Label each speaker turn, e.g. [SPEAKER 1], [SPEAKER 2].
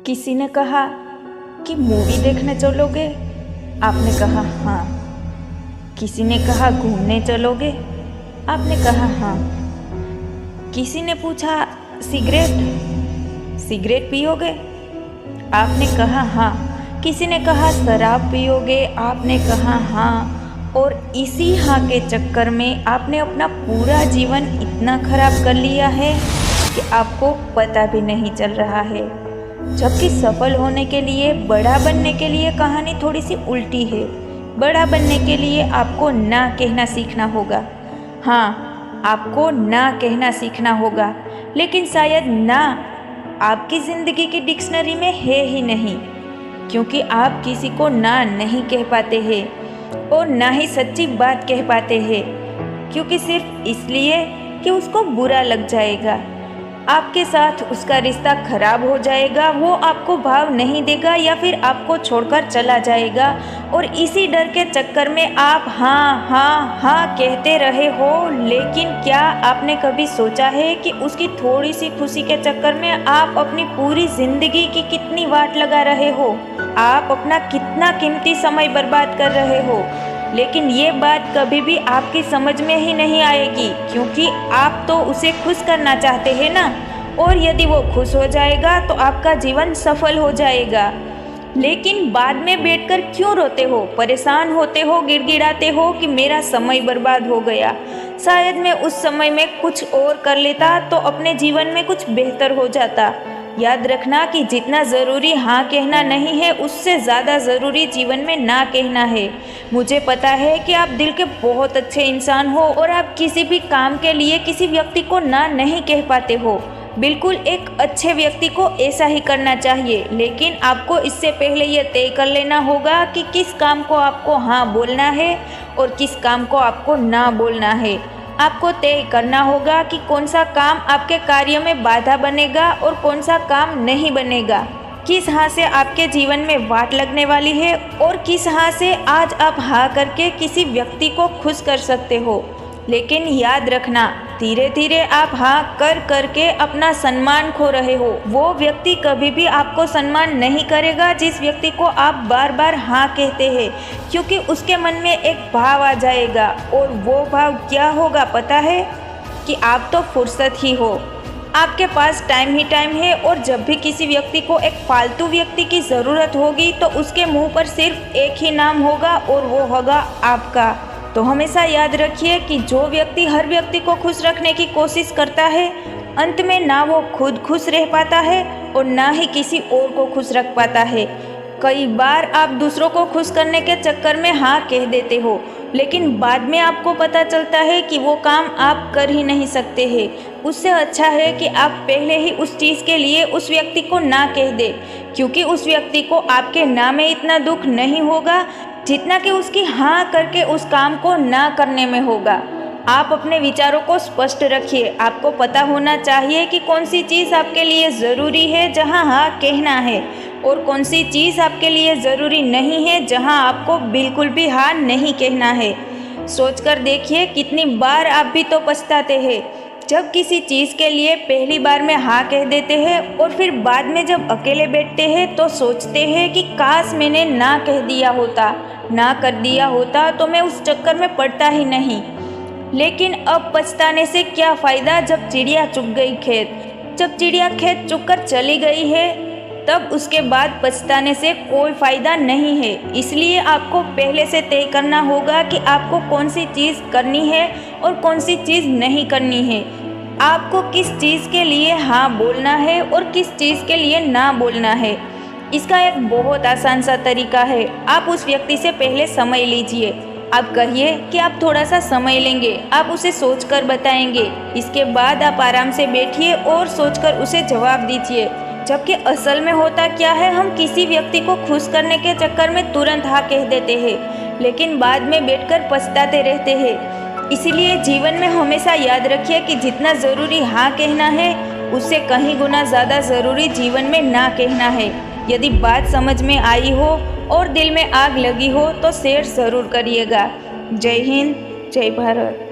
[SPEAKER 1] किसी ने कहा कि मूवी देखने चलोगे? आपने कहा हाँ। किसी ने कहा घूमने चलोगे? आपने कहा हाँ। किसी ने पूछा सिगरेट पियोगे? आपने कहा हाँ। किसी ने कहा शराब पियोगे? आपने कहा हाँ। और इसी हाँ के चक्कर में आपने अपना पूरा जीवन इतना खराब कर लिया है कि आपको पता भी नहीं चल रहा है। जबकि सफल होने के लिए, बड़ा बनने के लिए कहानी थोड़ी सी उल्टी है। बड़ा बनने के लिए आपको ना कहना सीखना होगा। हाँ, आपको ना कहना सीखना होगा, लेकिन शायद ना आपकी ज़िंदगी की डिक्शनरी में है ही नहीं, क्योंकि आप किसी को ना नहीं कह पाते हैं और ना ही सच्ची बात कह पाते हैं, क्योंकि सिर्फ इसलिए कि उसको बुरा लग जाएगा, आपके साथ उसका रिश्ता खराब हो जाएगा, वो आपको भाव नहीं देगा या फिर आपको छोड़कर चला जाएगा। और इसी डर के चक्कर में आप हाँ हाँ हाँ कहते रहे हो। लेकिन क्या आपने कभी सोचा है कि उसकी थोड़ी सी खुशी के चक्कर में आप अपनी पूरी जिंदगी की कितनी वाट लगा रहे हो? आप अपना कितना कीमती समय बर्बाद कर रहे हो? लेकिन ये बात कभी भी आपकी समझ में ही नहीं आएगी, क्योंकि आप तो उसे खुश करना चाहते हैं ना। और यदि वो खुश हो जाएगा तो आपका जीवन सफल हो जाएगा। लेकिन बाद में बैठकर क्यों रोते हो, परेशान होते हो, गिड़गिड़ाते हो कि मेरा समय बर्बाद हो गया? शायद मैं उस समय में कुछ और कर लेता तो अपने जीवन में कुछ बेहतर हो जाता। याद रखना कि जितना ज़रूरी हाँ कहना नहीं है, उससे ज़्यादा ज़रूरी जीवन में ना कहना है। मुझे पता है कि आप दिल के बहुत अच्छे इंसान हो और आप किसी भी काम के लिए किसी व्यक्ति को ना नहीं कह पाते हो। बिल्कुल एक अच्छे व्यक्ति को ऐसा ही करना चाहिए, लेकिन आपको इससे पहले यह तय कर लेना होगा कि किस काम को आपको हाँ बोलना है और किस काम को आपको ना बोलना है। आपको तय करना होगा कि कौन सा काम आपके कार्य में बाधा बनेगा और कौन सा काम नहीं बनेगा। किस हाँ से आपके जीवन में वाट लगने वाली है और किस हाँ से आज आप हाँ करके किसी व्यक्ति को खुश कर सकते हो। लेकिन याद रखना, धीरे धीरे आप हाँ कर करके अपना सम्मान खो रहे हो। वो व्यक्ति कभी भी आपको सम्मान नहीं करेगा जिस व्यक्ति को आप बार बार हाँ कहते हैं, क्योंकि उसके मन में एक भाव आ जाएगा। और वो भाव क्या होगा पता है? कि आप तो फुर्सत ही हो, आपके पास टाइम ही टाइम है। और जब भी किसी व्यक्ति को एक फालतू व्यक्ति की ज़रूरत होगी तो उसके मुंह पर सिर्फ एक ही नाम होगा और वो होगा आपका। तो हमेशा याद रखिए कि जो व्यक्ति हर व्यक्ति को खुश रखने की कोशिश करता है, अंत में ना वो खुद खुश रह पाता है और ना ही किसी और को खुश रख पाता है। कई बार आप दूसरों को खुश करने के चक्कर में हाँ कह देते हो, लेकिन बाद में आपको पता चलता है कि वो काम आप कर ही नहीं सकते हैं। उससे अच्छा है कि आप पहले ही उस चीज़ के लिए उस व्यक्ति को ना कह दे, क्योंकि उस व्यक्ति को आपके ना में इतना दुख नहीं होगा जितना कि उसकी हाँ करके उस काम को ना करने में होगा। आप अपने विचारों को स्पष्ट रखिए। आपको पता होना चाहिए कि कौन सी चीज़ आपके लिए ज़रूरी है जहाँ हाँ कहना है, और कौन सी चीज़ आपके लिए ज़रूरी नहीं है जहाँ आपको बिल्कुल भी हाँ नहीं कहना है। सोचकर देखिए कितनी बार आप भी तो पछताते हैं जब किसी चीज़ के लिए पहली बार में हाँ कह देते हैं और फिर बाद में जब अकेले बैठते हैं तो सोचते हैं कि काश मैंने ना कह दिया होता, ना कर दिया होता तो मैं उस चक्कर में पड़ता ही नहीं। लेकिन अब पछताने से क्या फ़ायदा जब चिड़िया चुग गई खेत। जब चिड़िया खेत चुग कर चली गई है तब उसके बाद पछताने से कोई फ़ायदा नहीं है। इसलिए आपको पहले से तय करना होगा कि आपको कौन सी चीज़ करनी है और कौन सी चीज़ नहीं करनी है। आपको किस चीज़ के लिए हाँ बोलना है और किस चीज़ के लिए ना बोलना है। इसका एक बहुत आसान सा तरीका है। आप उस व्यक्ति से पहले समय लीजिए। आप कहिए कि आप थोड़ा सा समय लेंगे, आप उसे सोचकर बताएंगे। इसके बाद आप आराम से बैठिए और सोचकर उसे जवाब दीजिए। जबकि असल में होता क्या है, हम किसी व्यक्ति को खुश करने के चक्कर में तुरंत हाँ कह देते हैं, लेकिन बाद में बैठकर पछताते रहते हैं। इसीलिए जीवन में हमेशा याद रखिए कि जितना ज़रूरी हाँ कहना है, उससे कहीं गुना ज़्यादा ज़रूरी जीवन में ना कहना है। यदि बात समझ में आई हो और दिल में आग लगी हो तो शेयर ज़रूर करिएगा। जय हिंद, जय भारत।